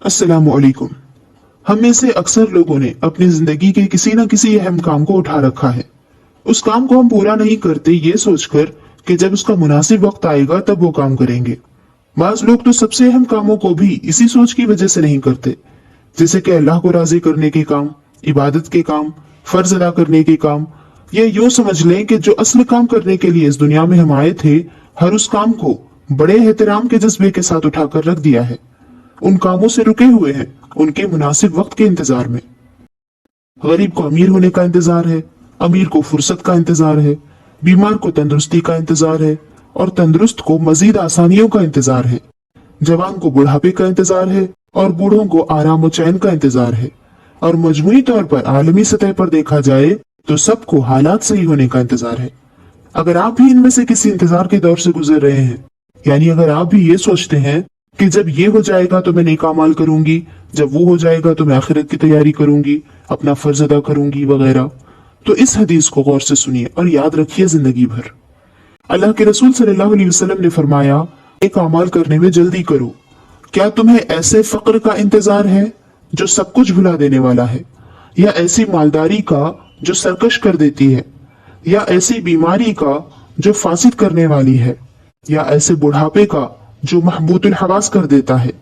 अस्सलामु अलैकुम। हम में से अक्सर लोगों ने अपनी जिंदगी के किसी न किसी अहम काम को उठा रखा है। उस काम को हम पूरा नहीं करते ये सोचकर कि जब उसका मुनासिब वक्त आएगा तब वो काम करेंगे। बाज लोग तो सबसे अहम कामों को भी इसी सोच की वजह से नहीं करते, जैसे कि अल्लाह को राजी करने के काम, इबादत के काम, फर्ज अदा करने के काम। ये यूं समझ लें कि जो असल काम करने के लिए इस दुनिया में हम आए थे, हर उस काम को बड़े एहतराम के जज्बे के साथ उठाकर रख दिया है। उन कामों से रुके हुए हैं उनके मुनासिब वक्त के इंतजार में। गरीब को अमीर होने का इंतजार है, अमीर को फुर्सत का इंतजार है, बीमार को तंदुरुस्ती का इंतजार है और तंदुरुस्त को मजीद आसानियों का इंतजार है। जवान को बुढ़ापे का इंतजार है और बूढ़ों को आराम और चैन का इंतजार है। और मजमूई तौर पर आलमी सतह पर देखा जाए तो सबको हालात सही होने का इंतजार है। अगर आप भी इनमें से किसी इंतजार के दौर से गुजर रहे हैं, यानी अगर आप भी ये सोचते हैं कि जब ये हो जाएगा तो मैं नेक अमाल करूंगी, जब वो हो जाएगा तो मैं आखिरत की तैयारी करूंगी, अपना फर्ज अदा करूंगी वगैरह, तो इस हदीस को गौर से सुनिए और याद रखिए जिंदगी भर। अल्लाह के रसूल सल्लल्लाहु अलैहि वसल्लम ने फरमाया, नेक अमाल करने में जल्दी करो। क्या तुम्हें ऐसे फक्र का इंतजार है जो सब कुछ भुला देने वाला है, या ऐसी मालदारी का जो सरकश कर देती है, या ऐसी बीमारी का जो फासिद करने वाली है, या ऐसे बुढ़ापे का जो महबूतुल हवास कर देता है,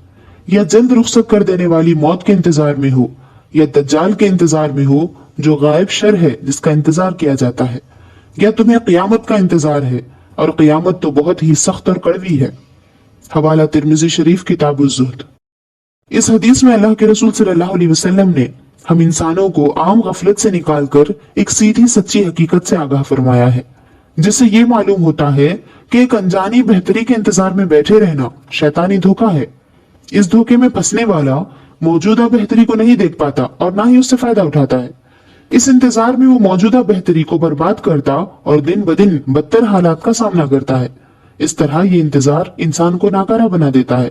या जल्द रुखसत कर देने वाली मौत के इंतजार में हो, या दज्जाल के इंतजार में हो जो गायब शर है जिसका इंतजार किया जाता है, या तुम्हें क़यामत का इंतजार है और क़यामत तो बहुत ही सख्त और कड़वी है। हवाला तिर्मिज़ी शरीफ किताब उज़्ज़ुहद। इस हदीस में अल्लाह के रसूल सल्लल्लाहु अलैहि वसल्लम ने हम इंसानों को आम गफलत से निकालकर एक सीधी सच्ची हकीकत से आगाह फरमाया है, जिससे ये मालूम होता है कि एक अनजानी बेहतरी के इंतजार में बैठे रहना शैतानी धोखा है। इस धोखे में फंसने वाला मौजूदा बेहतरी को नहीं देख पाता और ना ही उससे फायदा उठाता है। इस इंतजार में वो मौजूदा बेहतरी को बर्बाद करता और दिन ब दिन बदतर हालात का सामना करता है। इस तरह ये इंतजार इंसान को नाकारा बना देता है।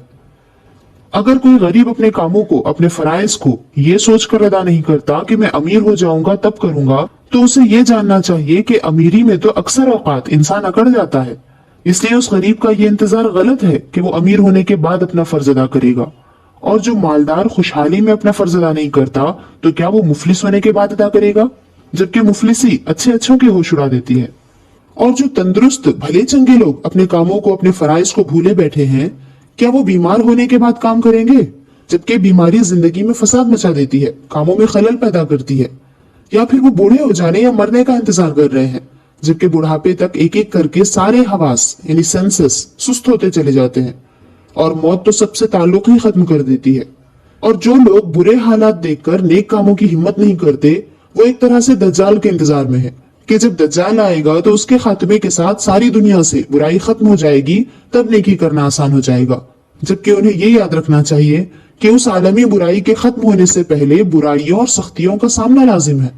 अगर कोई गरीब अपने कामों को, अपने फराइज को ये सोचकर अदा नहीं करता कि मैं अमीर हो जाऊंगा तब करूंगा, तो उसे ये जानना चाहिए कि अमीरी में तो अक्सर औकात इंसान अकड़ जाता है। इसलिए उस गरीब का ये इंतजार गलत है कि वो अमीर होने के बाद अपना फर्ज अदा करेगा। और जो मालदार खुशहाली में अपना फर्ज अदा नहीं करता, तो क्या वो मुफलिस होने के बाद अदा करेगा? जबकि मुफलिसी अच्छे अच्छों के होश उड़ा देती है। और जो तंदुरुस्त भले चंगे लोग अपने कामों को, अपने फराइज को भूले बैठे हैं, क्या वो बीमार होने के बाद काम करेंगे? जबकि बीमारी जिंदगी में फसाद मचा देती है, कामों में खलल पैदा करती है। या फिर वो बूढ़े हो जाने या मरने का इंतजार कर रहे हैं, जबकि बुढ़ापे तक एक एक करके सारे हवास यानी सेंसेस सुस्त होते चले जाते हैं और मौत तो सबसे ताल्लुक ही खत्म कर देती है। और जो लोग बुरे हालात देखकर नेक कामों की हिम्मत नहीं करते, वो एक तरह से दज्जाल के इंतजार में है कि जब दज्जाल आएगा तो उसके खात्मे के साथ सारी दुनिया से बुराई खत्म हो जाएगी, तब नेकी करना आसान हो जाएगा। जबकि उन्हें ये याद रखना चाहिए कि उस आलमी बुराई के खत्म होने से पहले बुराइयों और सख्तियों का सामना लाजिम है।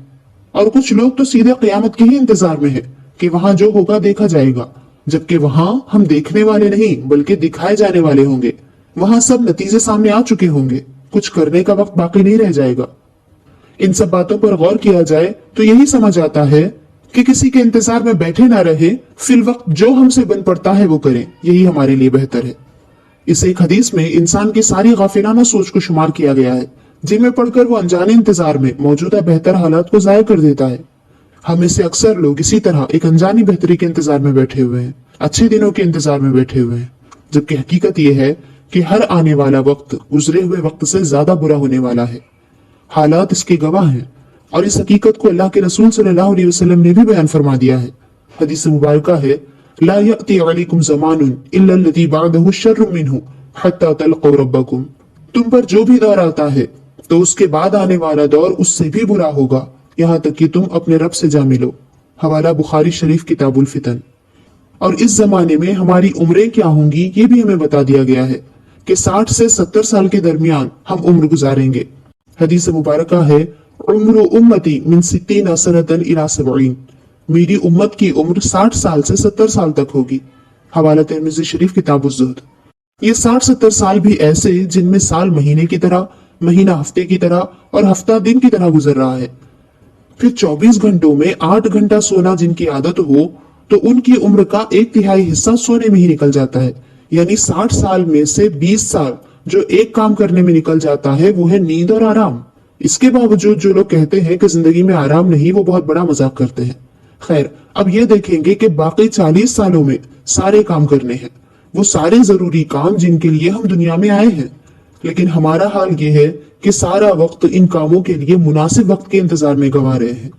और कुछ लोग तो सीधे क़यामत के ही इंतजार में है कि वहां जो होगा देखा जाएगा, जबकि वहां हम देखने वाले नहीं बल्कि दिखाए जाने वाले होंगे। वहां सब नतीजे सामने आ चुके होंगे, कुछ करने का वक्त बाकी नहीं रह जाएगा। इन सब बातों पर गौर किया जाए तो यही समझ आता है कि किसी के इंतजार में बैठे ना रहे, फिल वक्त जो हमसे बन पड़ता है वो करें, यही हमारे लिए बेहतर है। इस एक हदीस में इंसान की सारी गाफिलाना सोच को शुमार किया गया है, जिनमें पढ़कर वो अनजाने इंतजार में मौजूदा बेहतर हालात को जाया कर देता है। हमें से अक्सर लोग इसी तरह एक अनजानी बेहतरी के इंतजार में बैठे हुए हैं, अच्छे दिनों के इंतजार में बैठे हुए हैं, जबकि हकीकत यह है कि हर आने वाला वक्त गुजरे हुए वक्त से ज्यादा बुरा होने वाला है। हालात इसके गवाह हैं और इस हकीकत को अल्लाह के रसूल सल्लल्लाहु अलैहि वसल्लम ने भी बयान फरमा दिया है। हदीस मुबारका है, ला यअती अलैकुम ज़मानुन इल्ला अल्लज़ी बअदहु शर्रुम मिन्हु हत्ता तलक़ू रब्बकुम। तुम पर जो भी दौर आता है तो उसके बाद आने वाला दौर उससे भी बुरा होगा, यहाँ तक कि तुम अपने रब से जा मिलो। हवाला बुखारी शरीफ किताबुल फितन। और इस जमाने में हमारी उम्रें क्या होंगी ये भी हमें बता दिया गया है कि 60 से 70 साल के दरमियान हम उम्र गुजारेंगे। हदीस मुबारका है, उम्र उम्मती मिन 60 सनतन इला 70। मेरी उम्मत की उम्र 60 साल से 70 साल तक होगी। हवाला तिर्मिज़ी शरीफ किताब उज़्ज़ुहद। ये 60-70 साल भी ऐसे जिनमें साल महीने की तरह, महीना हफ्ते की तरह और हफ्ता दिन की तरह गुजर रहा है। फिर 24 घंटों में 8 घंटा सोना जिनकी आदत हो तो उनकी उम्र का 1/3 हिस्सा सोने में ही निकल जाता है। यानी 60 साल में से 20 साल जो एक काम करने में निकल जाता है वो है नींद और आराम। इसके बावजूद जो लोग कहते हैं कि जिंदगी में आराम नहीं, वो बहुत बड़ा मजाक करते हैं। खैर, अब ये देखेंगे कि बाकी 40 सालों में सारे काम करने हैं, वो सारे जरूरी काम जिनके लिए हम दुनिया में आए हैं। लेकिन हमारा हाल ये है कि सारा वक्त इन कामों के लिए मुनासिब वक्त के इंतजार में गंवा रहे हैं।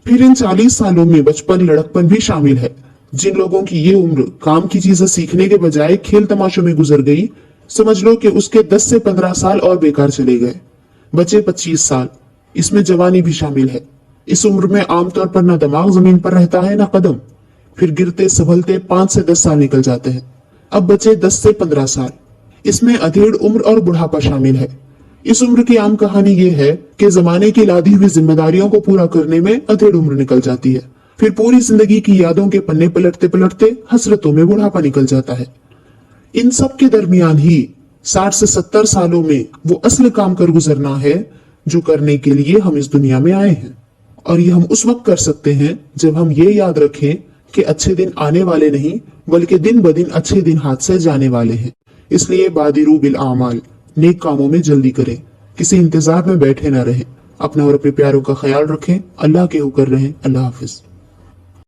फिर इन 40 सालों में बचपन, लड़कपन भी शामिल है। जिन लोगों की ये उम्र काम की चीजें सीखने के बजाय खेल तमाशों में गुजर गई, समझ लो कि उसके 10 से 15 साल और बेकार चले गए। बचे 25 साल, इसमें जवानी भी शामिल है। इस उम्र में आमतौर पर ना दिमाग जमीन पर रहता है ना कदम। फिर गिरते संभलते 5 से 10 साल निकल जाते हैं। अब बचे 10 से 15 साल, इसमें अधेड़ उम्र और बुढ़ापा शामिल है। इस उम्र की आम कहानी ये है कि जमाने की लादी हुई जिम्मेदारियों को पूरा करने में अधेड़ उम्र निकल जाती है। फिर पूरी जिंदगी की यादों के पन्ने पलटते पलटते हसरतों में बुढ़ापा निकल जाता है। इन सब के दरमियान ही 60 से 70 सालों में वो असली काम कर गुजरना है जो करने के लिए हम इस दुनिया में आए हैं। और ये हम उस वक्त कर सकते हैं जब हम ये याद रखें कि अच्छे दिन आने वाले नहीं, बल्कि दिन ब दिन अच्छे दिन हाथ से जाने वाले हैं। इसलिए बादिरू बिल आमाल, नेक कामों में जल्दी करें, किसी इंतजार में बैठे ना रहें। अपना और अपने प्यारों का ख्याल रखें। अल्लाह के हुक्म रहें। अल्लाह हाफिज।